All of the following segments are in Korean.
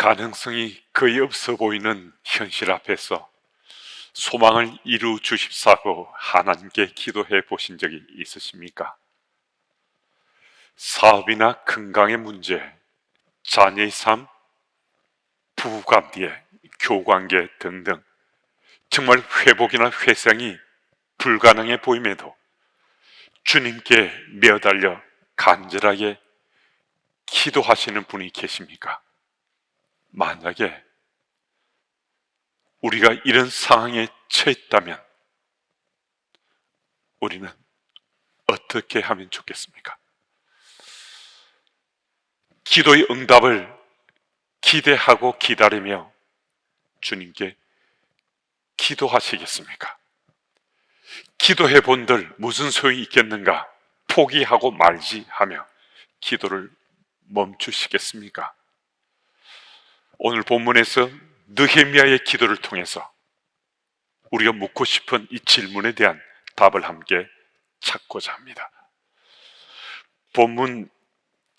가능성이 거의 없어 보이는 현실 앞에서 소망을 이루 주십사고 하나님께 기도해 보신 적이 있으십니까? 사업이나 건강의 문제, 자녀의 삶, 부부관계, 교관계 등등 정말 회복이나 회생이 불가능해 보임에도 주님께 매달려 간절하게 기도하시는 분이 계십니까? 만약에 우리가 이런 상황에 처했다면 우리는 어떻게 하면 좋겠습니까? 기도의 응답을 기대하고 기다리며 주님께 기도하시겠습니까? 기도해 본들 무슨 소용이 있겠는가? 포기하고 말지 하며 기도를 멈추시겠습니까? 오늘 본문에서 느헤미야의 기도를 통해서 우리가 묻고 싶은 이 질문에 대한 답을 함께 찾고자 합니다. 본문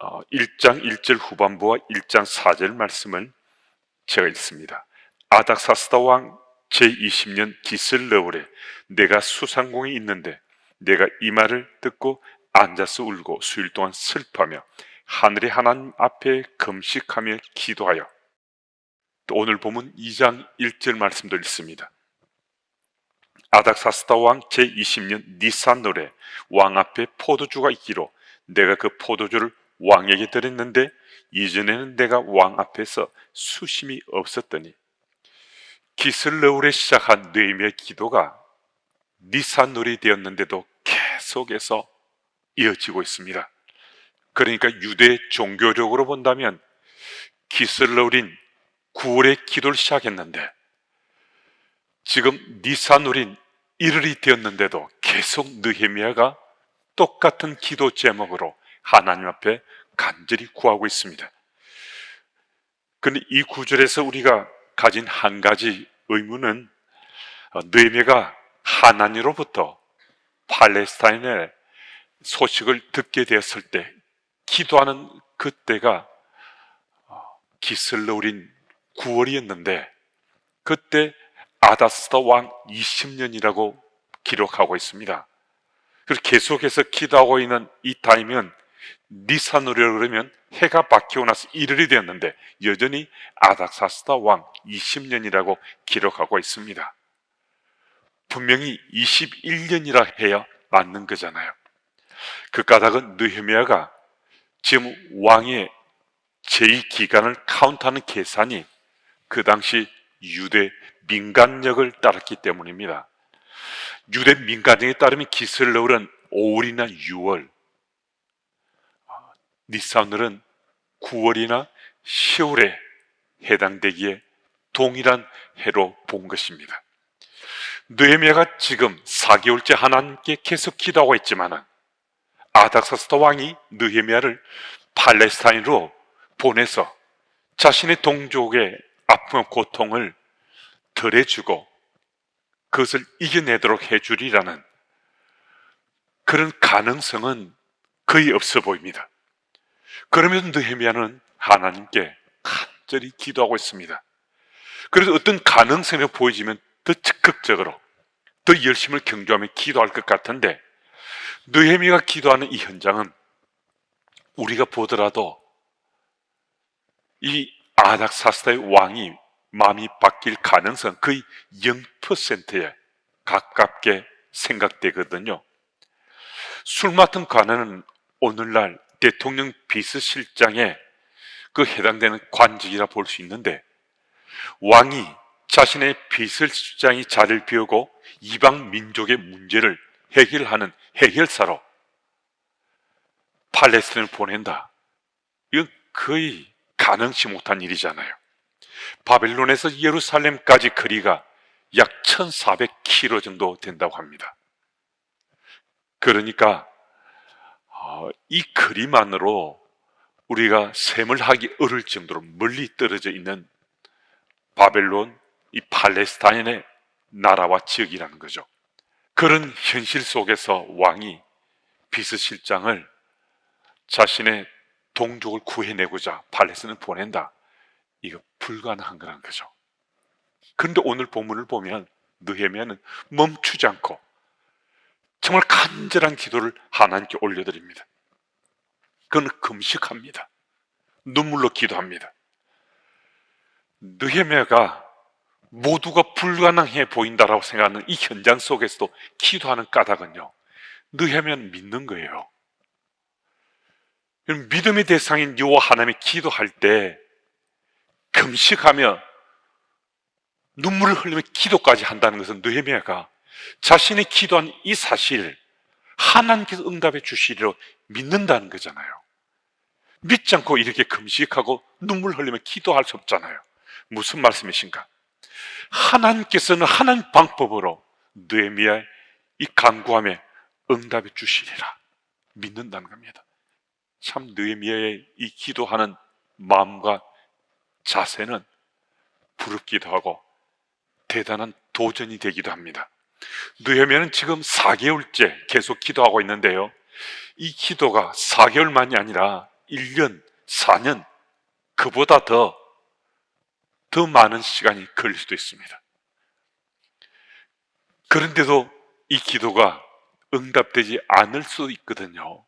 1장 1절 후반부와 1장 4절 말씀을 제가 읽습니다. 아닥사스다 왕 제20년 기슬러울에 내가 수상공이 있는데 내가 이 말을 듣고 앉아서 울고 수일 동안 슬퍼하며 하늘의 하나님 앞에 금식하며 기도하여, 또 오늘 보면 2장 1절 말씀도 읽습니다. 아닥사스다 왕 제20년 니산월에 왕 앞에 포도주가 있기로 내가 그 포도주를 왕에게 드렸는데 이전에는 내가 왕 앞에서 수심이 없었더니, 기슬러울에 시작한 느헤미야의 기도가 니산월이 되었는데도 계속해서 이어지고 있습니다. 그러니까 유대 종교적으로 본다면 기슬러울인 9월에 기도를 시작했는데 지금 니산월인 1월이 되었는데도 계속 느헤미야가 똑같은 기도 제목으로 하나님 앞에 간절히 구하고 있습니다. 그런데 이 구절에서 우리가 가진 한 가지 의문은, 느헤미야가 하나님으로부터 팔레스타인의 소식을 듣게 되었을 때 기도하는 그때가 기슬러울인 9월이었는데 그때 아닥사스다 왕 20년이라고 기록하고 있습니다. 그래서 계속해서 기도하고 있는 이 타임은 니산월이라고 그러면 해가 바뀌고 나서 1월이 되었는데 여전히 아닥사스다 왕 20년이라고 기록하고 있습니다. 분명히 21년이라 해야 맞는 거잖아요. 그 까닭은 느헤미야가 지금 왕의 제2기간을 카운트하는 계산이 그 당시 유대 민간력을 따랐기 때문입니다. 유대 민간력에 따르면 기슬러울은 5월이나 6월, 니산월은 9월이나 10월에 해당되기에 동일한 해로 본 것입니다. 느헤미야가 지금 4개월째 하나님께 계속 기도하고 있지만 아닥사스다 왕이 느헤미야를 팔레스타인으로 보내서 자신의 동족의 아픔과 고통을 덜해주고 그것을 이겨내도록 해주리라는 그런 가능성은 거의 없어 보입니다. 그러면서 느헤미야는 하나님께 간절히 기도하고 있습니다. 그래서 어떤 가능성이 보여지면 더 적극적으로, 더 열심을 경주하며 기도할 것 같은데, 느헤미야가 기도하는 이 현장은 우리가 보더라도 이 아닥사스다의 왕이 마음이 바뀔 가능성 거의 0%에 가깝게 생각되거든요. 술 맡은 관원은 오늘날 대통령 비서실장에 그 해당되는 관직이라 볼 수 있는데, 왕이 자신의 비서실장이 자리를 비우고 이방 민족의 문제를 해결하는 해결사로 팔레스타인을 보낸다. 이건 거의 가능치 못한 일이잖아요. 바벨론에서 예루살렘까지 거리가 약 1400km 정도 된다고 합니다. 그러니까 이 거리만으로 우리가 셈을 하기 어려울 정도로 멀리 떨어져 있는 바벨론, 이 팔레스타인의 나라와 지역이라는 거죠. 그런 현실 속에서 왕이 비서실장을 자신의 동족을 구해내고자 팔레스타인을 보낸다. 이거 불가능한 거라는 거죠. 그런데 오늘 본문을 보면 느헤미야는 멈추지 않고 정말 간절한 기도를 하나님께 올려드립니다. 그는 금식합니다. 눈물로 기도합니다. 느헤미야가 모두가 불가능해 보인다라고 생각하는 이 현장 속에서도 기도하는 까닭은요, 느헤미야는 믿는 거예요. 믿음의 대상인 여호와 하나님이 기도할 때 금식하며 눈물을 흘리며 기도까지 한다는 것은 느헤미야가 자신이 기도한 이 사실을 하나님께서 응답해 주시리로 믿는다는 거잖아요. 믿지 않고 이렇게 금식하고 눈물 흘리며 기도할 수 없잖아요. 무슨 말씀이신가? 하나님께서는 하나님 방법으로 느헤미야의 이 간구함에 응답해 주시리라 믿는다는 겁니다. 참 느헤미야의 이 기도하는 마음과 자세는 부럽기도 하고 대단한 도전이 되기도 합니다. 느헤미야는 지금 4개월째 계속 기도하고 있는데요, 이 기도가 4개월만이 아니라 1년, 4년, 그보다 더 많은 시간이 걸릴 수도 있습니다. 그런데도 이 기도가 응답되지 않을 수 있거든요.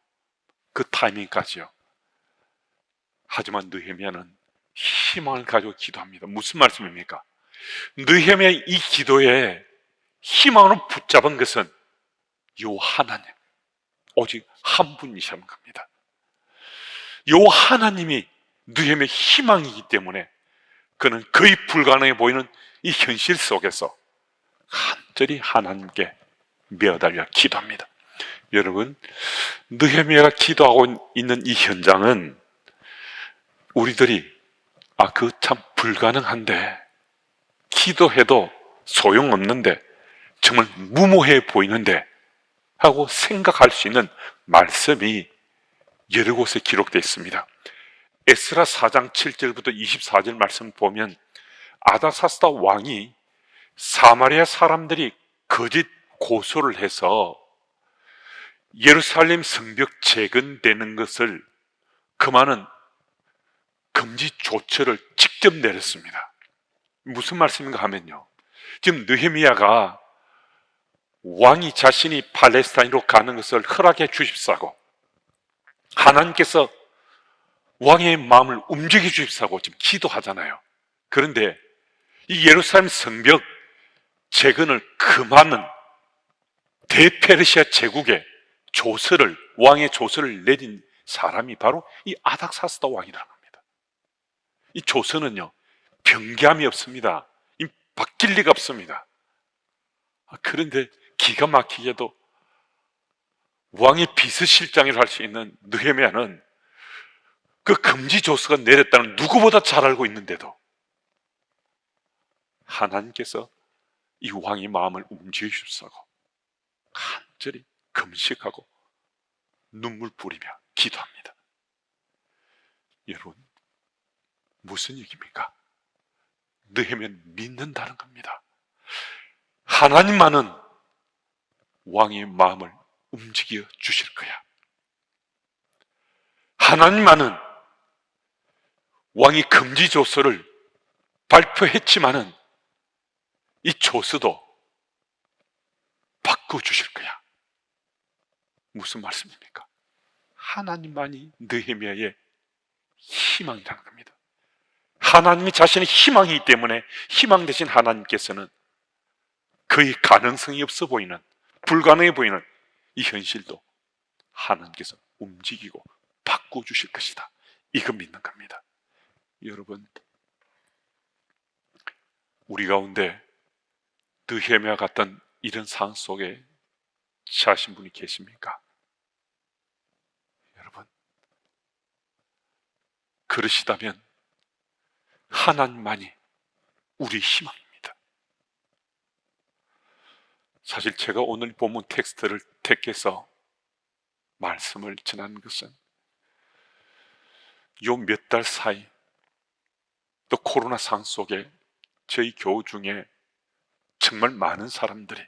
그 타이밍까지요. 하지만 느헤미야는 희망을 가지고 기도합니다. 무슨 말씀입니까? 느헤미야의 이 기도에 희망으로 붙잡은 것은 요 하나님, 오직 한 분이시라는 겁니다. 요 하나님이 느헤미야의 희망이기 때문에 그는 거의 불가능해 보이는 이 현실 속에서 간절히 하나님께 매어달려 기도합니다. 여러분, 느헤미야가 기도하고 있는 이 현장은 우리들이 그 참 불가능한데, 기도해도 소용없는데, 정말 무모해 보이는데 하고 생각할 수 있는 말씀이 여러 곳에 기록되어 있습니다. 에스라 4장 7절부터 24절 말씀 보면 아닥사스다 왕이 사마리아 사람들이 거짓 고소를 해서 예루살렘 성벽 재건되는 것을 금하는 금지 조처를 직접 내렸습니다. 무슨 말씀인가 하면요, 지금 느헤미야가 왕이 자신이 팔레스타인으로 가는 것을 허락해 주십사고 하나님께서 왕의 마음을 움직여 주십사고 지금 기도하잖아요. 그런데 이 예루살렘 성벽 재건을 금하는 대페르시아 제국의 조서를, 왕의 조서를 내린 사람이 바로 이 아닥사스다 왕이라는 겁니다. 이 조서는요, 변개함이 없습니다. 바뀔 리가 없습니다. 그런데 기가 막히게도 왕의 비서실장을 할 수 있는 느헤미야는 그 금지 조서가 내렸다는 누구보다 잘 알고 있는데도 하나님께서 이 왕의 마음을 움직여 주시고 간절히 금식하고 눈물 뿌리며 기도합니다. 여러분, 무슨 얘기입니까? 느헤미야는 믿는다는 겁니다. 하나님만은 왕의 마음을 움직여 주실 거야. 하나님만은 왕이 금지 조서를 발표했지만은 이 조서도 바꿔주실 거야. 무슨 말씀입니까? 하나님만이 느헤미야의 희망이라는 겁니다. 하나님이 자신의 희망이기 때문에 희망 대신 하나님께서는 거의 가능성이 없어 보이는, 불가능해 보이는 이 현실도 하나님께서 움직이고 바꿔주실 것이다. 이거 믿는 겁니다. 여러분, 우리 가운데 느헤미야 같던 이런 상황 속에 처하신 분이 계십니까? 여러분, 그러시다면 하나님만이 우리 희망입니다. 사실 제가 오늘 본문 텍스트를 택해서 말씀을 전하는 것은 요 몇 달 사이 또 코로나 상황 속에 저희 교우 중에 정말 많은 사람들이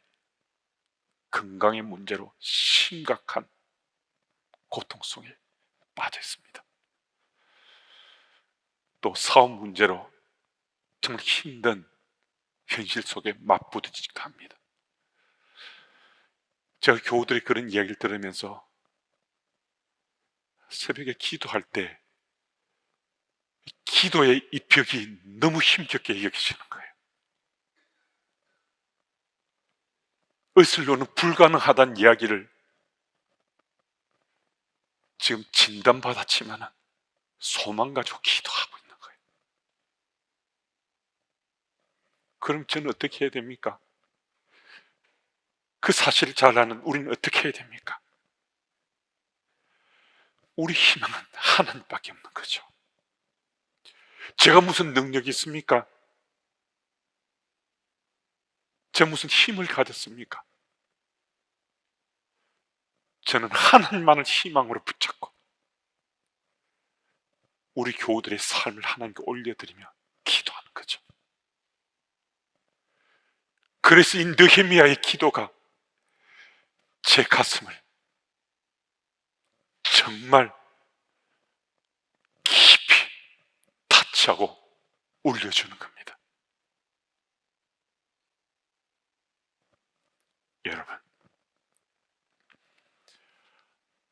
건강의 문제로 심각한 고통 속에 빠져 있습니다. 또 사업 문제로 정말 힘든 현실 속에 맞부딪히기도 합니다. 제가 교우들이 그런 이야기를 들으면서 새벽에 기도할 때 기도의 이 벽이 너무 힘겹게 여기시는 거예요. 의술로는 불가능하다는 이야기를 지금 진단받았지만 소망 가지고 기도하고 있는 거예요. 그럼 저는 어떻게 해야 됩니까? 그 사실을 잘 아는 우리는 어떻게 해야 됩니까? 우리 희망은 하나님밖에 없는 거죠. 제가 무슨 능력이 있습니까? 제가 무슨 힘을 가졌습니까? 저는 하나님만을 희망으로 붙잡고 우리 교우들의 삶을 하나님께 올려드리며 기도하는 거죠. 그래서 이 느헤미야의 기도가 제 가슴을 정말 깊이 타치하고 울려주는 겁니다. 여러분,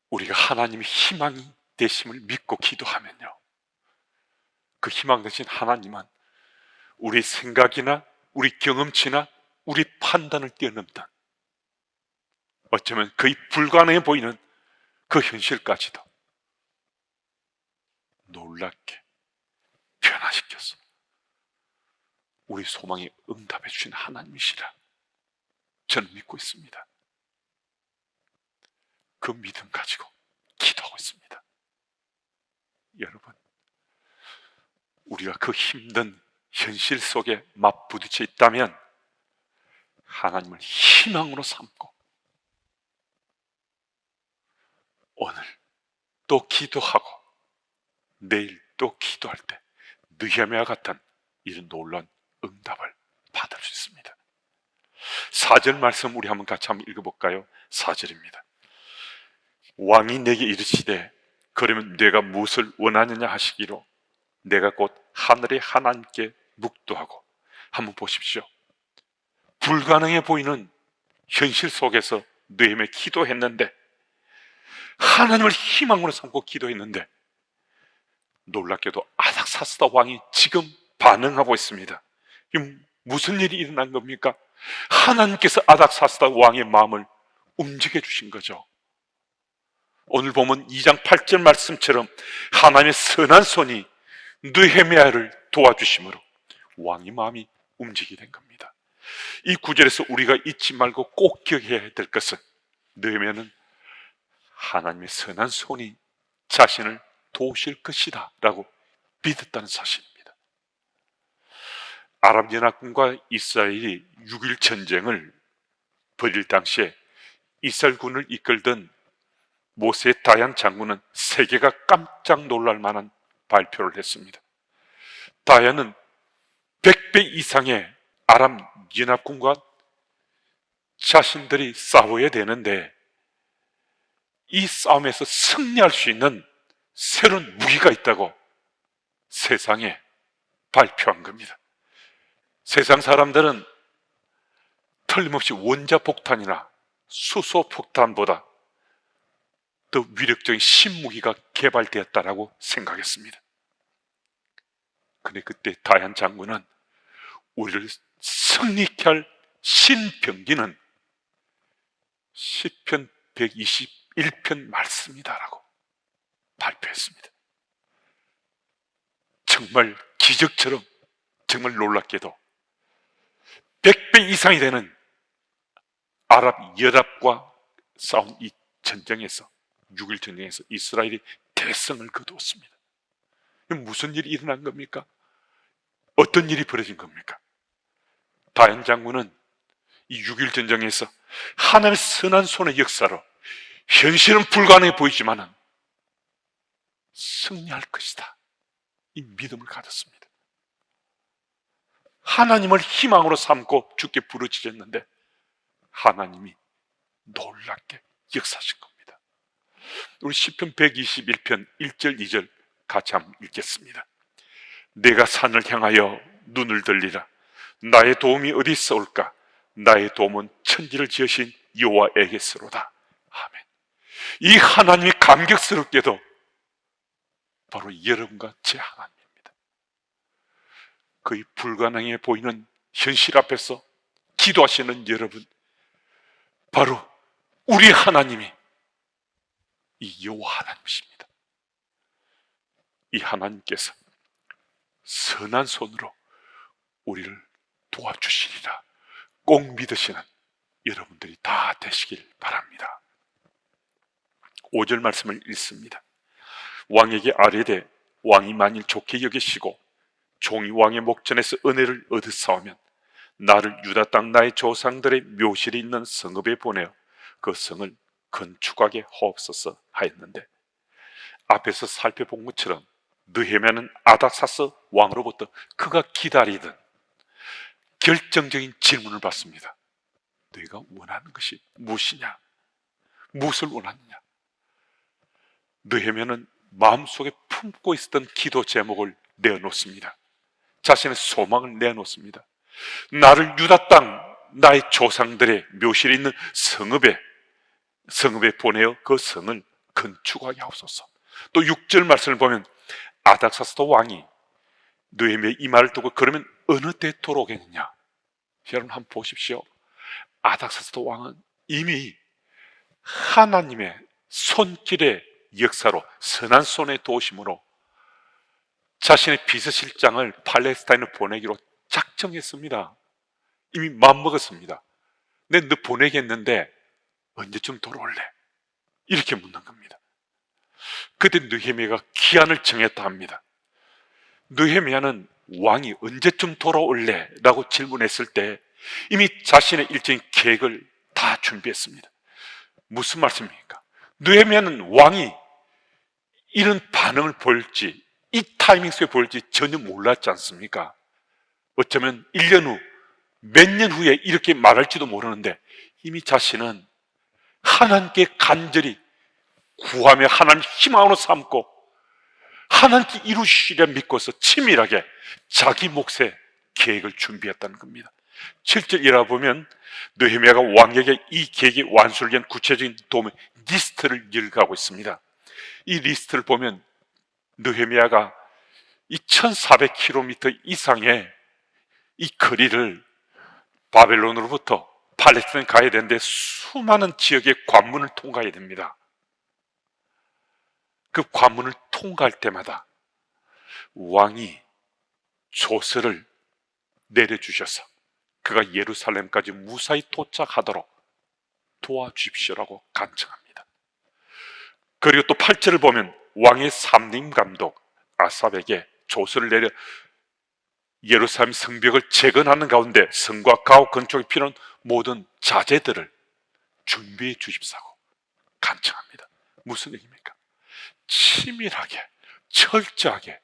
우리가 하나님의 희망이 되심을 믿고 기도하면요, 그 희망 대신 하나님은 우리 생각이나 우리 경험치나 우리 판단을 뛰어넘던, 어쩌면 거의 불가능해 보이는 그 현실까지도 놀랍게 변화시켜서 우리 소망에 응답해 주신 하나님이시라 저는 믿고 있습니다. 그 믿음 가지고 기도하고 있습니다. 여러분, 우리가 그 힘든 현실 속에 맞부딪혀 있다면 하나님을 희망으로 삼고 오늘 또 기도하고 내일 또 기도할 때 느헤미야 같은 이런 놀라운 응답을 받을 수 있습니다. 4절 말씀 우리 한번 같이 한번 읽어볼까요? 4절입니다. 왕이 내게 이르시되 그러면 내가 무엇을 원하느냐 하시기로 내가 곧 하늘의 하나님께 묵도하고. 한번 보십시오. 불가능해 보이는 현실 속에서 느헤미야 기도했는데, 하나님을 희망으로 삼고 기도했는데, 놀랍게도 아닥사스다 왕이 지금 반응하고 있습니다. 무슨 일이 일어난 겁니까? 하나님께서 아닥사스다 왕의 마음을 움직여 주신 거죠. 오늘 보면 2장 8절 말씀처럼 하나님의 선한 손이 느헤미야를 도와주심으로 왕의 마음이 움직이게 된 겁니다. 이 구절에서 우리가 잊지 말고 꼭 기억해야 될 것은, 느헤미야는 하나님의 선한 손이 자신을 도우실 것이다 라고 믿었다는 사실입니다. 아랍연합군과 이스라엘이 6.1 전쟁을 벌일 당시에 이스라엘군을 이끌던 모세 다얀 장군은 세계가 깜짝 놀랄 만한 발표를 했습니다. 다얀은 100배 이상의 아랍 연합군과 자신들이 싸워야 되는데, 이 싸움에서 승리할 수 있는 새로운 무기가 있다고 세상에 발표한 겁니다. 세상 사람들은 틀림없이 원자폭탄이나 수소폭탄보다 더 위력적인 신무기가 개발되었다라고 생각했습니다. 근데 그때 다얀 장군은 우리를 승리케 할 신병기는 시편 121편 말씀이다라고 발표했습니다. 정말 기적처럼, 정말 놀랍게도 100배 이상이 되는 아랍 연합과 싸운 이 전쟁에서, 6.1 전쟁에서 이스라엘이 대승을 거두었습니다. 무슨 일이 일어난 겁니까? 어떤 일이 벌어진 겁니까? 다얀 장군은 이 6.1 전쟁에서 하나님의 선한 손의 역사로 현실은 불가능해 보이지만 승리할 것이다, 이 믿음을 가졌습니다. 하나님을 희망으로 삼고 주께 부르짖었는데 하나님이 놀랍게 역사하신 겁니다. 우리 시편 121편 1절 2절 같이 한번 읽겠습니다. 내가 산을 향하여 눈을 들리라. 나의 도움이 어디서 올까? 나의 도움은 천지를 지으신 여호와에게서로다. 아멘. 이 하나님이 감격스럽게도 바로 여러분과 제 하나님입니다. 거의 불가능해 보이는 현실 앞에서 기도하시는 여러분, 바로 우리 하나님이 이 여호와 하나님이십니다. 이 하나님께서 선한 손으로 우리를 도와주시리라 꼭 믿으시는 여러분들이 다 되시길 바랍니다. 5절 말씀을 읽습니다. 왕에게 아뢰되 왕이 만일 좋게 여기시고 종이 왕의 목전에서 은혜를 얻으사오면 나를 유다 땅 나의 조상들의 묘실이 있는 성읍에 보내어 그 성을 건축하게 하옵소서 하였는데, 앞에서 살펴본 것처럼 느헤미야는 아닥사스 왕으로부터 그가 기다리던 결정적인 질문을 받습니다. 너희가 원하는 것이 무엇이냐? 무엇을 원하느냐? 느헤미야는 마음속에 품고 있었던 기도 제목을 내어놓습니다. 자신의 소망을 내어놓습니다. 나를 유다 땅 나의 조상들의 묘실이 있는 성읍에 보내어 그 성을 건축하게 하옵소서. 또 6절 말씀을 보면 아닥사스도 왕이 느헤미야의 이 말을 듣고 그러면 어느 때 돌아오겠느냐? 여러분 한번 보십시오. 아닥사스도 왕은 이미 하나님의 손길의 역사로 선한 손의 도우심으로 자신의 비서실장을 팔레스타인을 보내기로 작정했습니다. 이미 마음먹었습니다. 너 보내겠는데 언제쯤 돌아올래? 이렇게 묻는 겁니다. 그때 느헤미야가 기한을 정했다 합니다. 느헤미야는 왕이 언제쯤 돌아올래? 라고 질문했을 때 이미 자신의 일정인 계획을 다 준비했습니다. 무슨 말씀입니까? 느헤미야는 왕이 이런 반응을 보일지, 이 타이밍 속에 보일지 전혀 몰랐지 않습니까? 어쩌면 1년 후, 몇 년 후에 이렇게 말할지도 모르는데 이미 자신은 하나님께 간절히 구하며 하나님 희망으로 삼고 하나님께 이루시리라 믿고서 치밀하게 자기 몫의 계획을 준비했다는 겁니다. 7절 이어보면 느헤미야가 왕에게 이 계획의 완수를 위한 구체적인 도움의 리스트를 읽어가고 있습니다. 이 리스트를 보면 느헤미야가 이 1400km 이상의 이 거리를 바벨론으로부터 팔레스타인 가야 되는데 수많은 지역의 관문을 통과해야 됩니다. 그 관문을 통과할 때마다 왕이 조서를 내려주셔서 그가 예루살렘까지 무사히 도착하도록 도와주십시오라고 간청합니다. 그리고 또 8절을 보면 왕의 삼림 감독 아삽에게 조서를 내려 예루살렘 성벽을 재건하는 가운데 성과 가옥 건축에 필요한 모든 자재들을 준비해 주십사고 간청합니다. 무슨 얘기입니까? 치밀하게 철저하게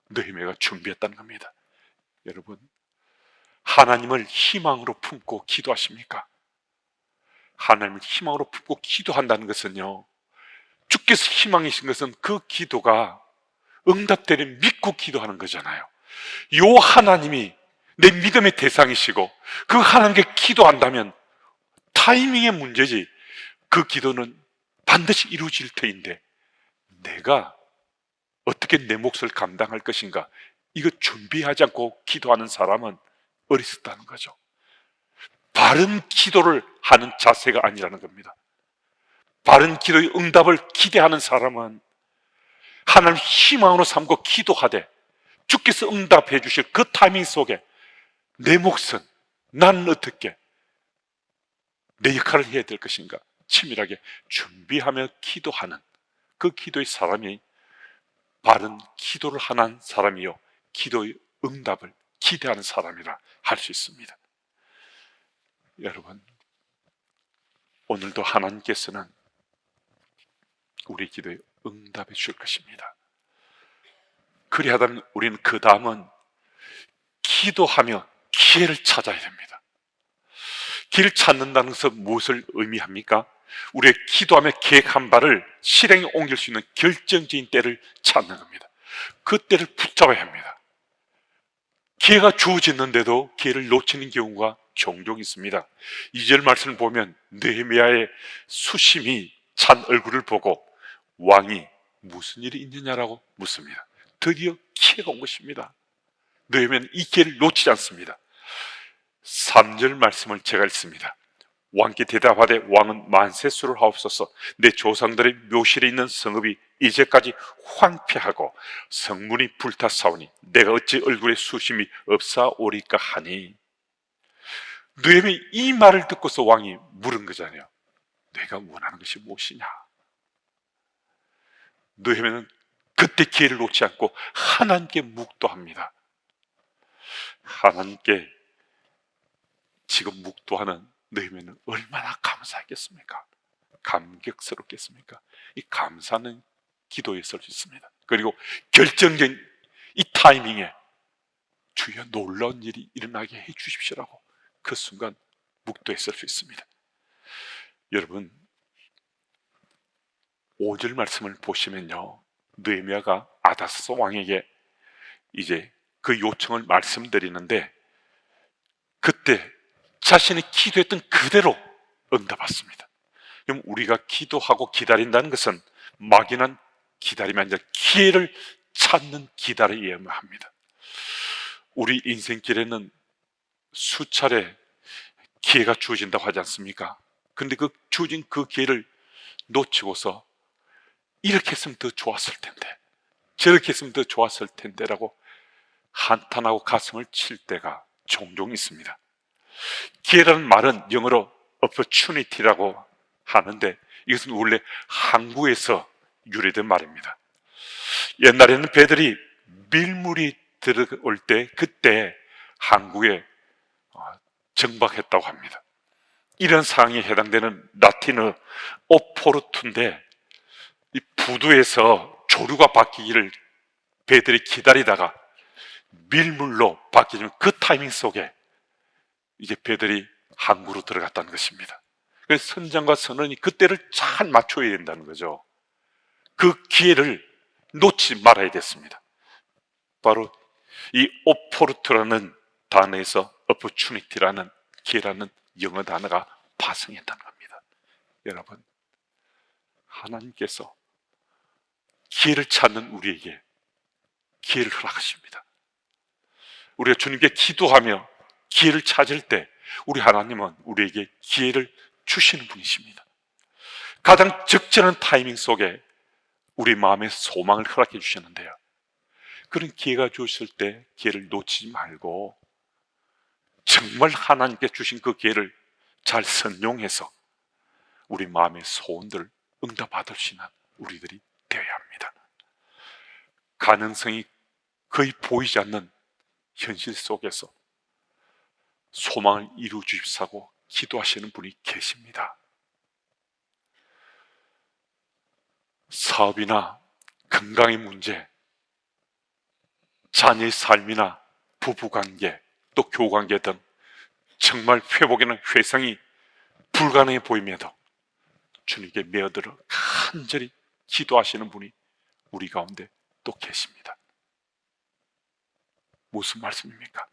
느헤미야가 준비했다는 겁니다. 여러분, 하나님을 희망으로 품고 기도하십니까? 하나님을 희망으로 품고 기도한다는 것은요, 주께서 희망이신 것은 그 기도가 응답되는 믿고 기도하는 거잖아요. 요 하나님이 내 믿음의 대상이시고 그 하나님께 기도한다면 타이밍의 문제지 그 기도는 반드시 이루어질 터인데 내가 어떻게 내 몫을 감당할 것인가, 이거 준비하지 않고 기도하는 사람은 어리석다는 거죠. 바른 기도를 하는 자세가 아니라는 겁니다. 바른 기도의 응답을 기대하는 사람은 하나님 희망으로 삼고 기도하되 주께서 응답해 주실 그 타이밍 속에 내 몫은 나는 어떻게 내 역할을 해야 될 것인가 치밀하게 준비하며 기도하는 그 기도의 사람이 바른 기도를 하는 사람이요 기도의 응답을 기대하는 사람이라 할 수 있습니다. 여러분, 오늘도 하나님께서는 우리 기도에 응답해 줄 것입니다. 그리하다면 우리는 그 다음은 기도하며 기회를 찾아야 됩니다. 길을 찾는다는 것은 무엇을 의미합니까? 우리의 기도하며 계획한 바를 실행에 옮길 수 있는 결정적인 때를 찾는 겁니다. 그 때를 붙잡아야 합니다. 기회가 주어졌는데도 기회를 놓치는 경우가 종종 있습니다. 2절 말씀을 보면 느헤미야의 수심이 찬 얼굴을 보고 왕이 무슨 일이 있느냐라고 묻습니다. 드디어 기회가 온 것입니다. 느헤미야는 이 기회를 놓치지 않습니다. 3절 말씀을 제가 읽습니다. 왕께 대답하되 왕은 만세수를 하옵소서. 내 조상들의 묘실에 있는 성읍이 이제까지 황폐하고 성문이 불타사오니 내가 어찌 얼굴에 수심이 없사오리까 하니. 느헤미야 이 말을 듣고서 왕이 물은 거잖아요. 내가 원하는 것이 무엇이냐. 느헤미야는 그때 기회를 놓지 않고 하나님께 묵도합니다. 하나님께 지금 묵도하는 느헤미야는 얼마나 감사했겠습니까? 감격스럽겠습니까? 이 감사는 기도에 설 수 있습니다. 그리고 결정적인 이 타이밍에 주여 놀라운 일이 일어나게 해 주십시오라고 그 순간 묵도에 설 수 있습니다. 여러분 5절 말씀을 보시면요, 느헤미야가 아다사스 왕에게 이제 그 요청을 말씀드리는데 그때 자신이 기도했던 그대로 응답받습니다. 그럼 우리가 기도하고 기다린다는 것은 막연한 기다림이 아니라 기회를 찾는 기다림이어야 합니다. 우리 인생길에는 수차례 기회가 주어진다고 하지 않습니까? 근데 그 주어진 그 기회를 놓치고서 이렇게 했으면 더 좋았을 텐데, 저렇게 했으면 더 좋았을 텐데라고 한탄하고 가슴을 칠 때가 종종 있습니다. 기회라는 말은 영어로 opportunity라고 하는데 이것은 원래 항구에서 유래된 말입니다. 옛날에는 배들이 밀물이 들어올 때 그때 항구에 정박했다고 합니다. 이런 상황에 해당되는 라틴어 오포르투인데 이 부두에서 조류가 바뀌기를 배들이 기다리다가 밀물로 바뀌면 그 타이밍 속에 이제 배들이 항구로 들어갔다는 것입니다. 그래서 선장과 선원이 그때를 잘 맞춰야 된다는 거죠. 그 기회를 놓지 말아야 됐습니다. 바로 이 오포르투라는 단어에서 opportunity라는 기회라는 영어 단어가 파생했다는 겁니다. 여러분, 하나님께서 기회를 찾는 우리에게 기회를 허락하십니다. 우리가 주님께 기도하며 기회를 찾을 때 우리 하나님은 우리에게 기회를 주시는 분이십니다. 가장 적절한 타이밍 속에 우리 마음의 소망을 허락해 주셨는데요, 그런 기회가 주었을 때 기회를 놓치지 말고 정말 하나님께 주신 그 기회를 잘 선용해서 우리 마음의 소원들을 응답받을 수 있는 우리들이 되어야 합니다. 가능성이 거의 보이지 않는 현실 속에서 소망을 이루어 주십사고 기도하시는 분이 계십니다. 사업이나 건강의 문제, 자녀의 삶이나 부부관계, 또 교우관계 등 정말 회복에는 회상이 불가능해 보임에도 주님께 메어들어 간절히 기도하시는 분이 우리 가운데 또 계십니다. 무슨 말씀입니까?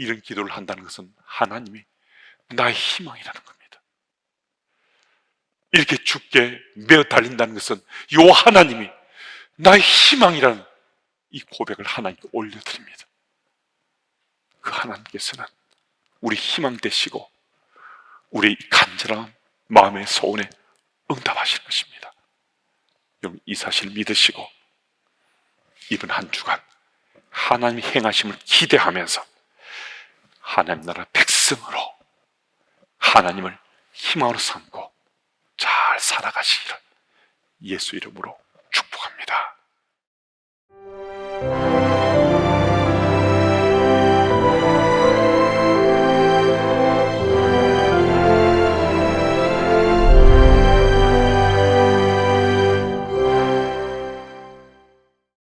이런 기도를 한다는 것은 하나님이 나의 희망이라는 겁니다. 이렇게 죽게 메어 달린다는 것은 요 하나님이 나의 희망이라는 이 고백을 하나님께 올려드립니다. 그 하나님께서는 우리 희망 되시고 우리 간절한 마음의 소원에 응답하시는 것입니다. 여러분, 이 사실을 믿으시고 이번 한 주간 하나님이 행하심을 기대하면서 하나님 나라 백성으로 하나님을 희망으로 삼고 잘 살아가시기를 예수 이름으로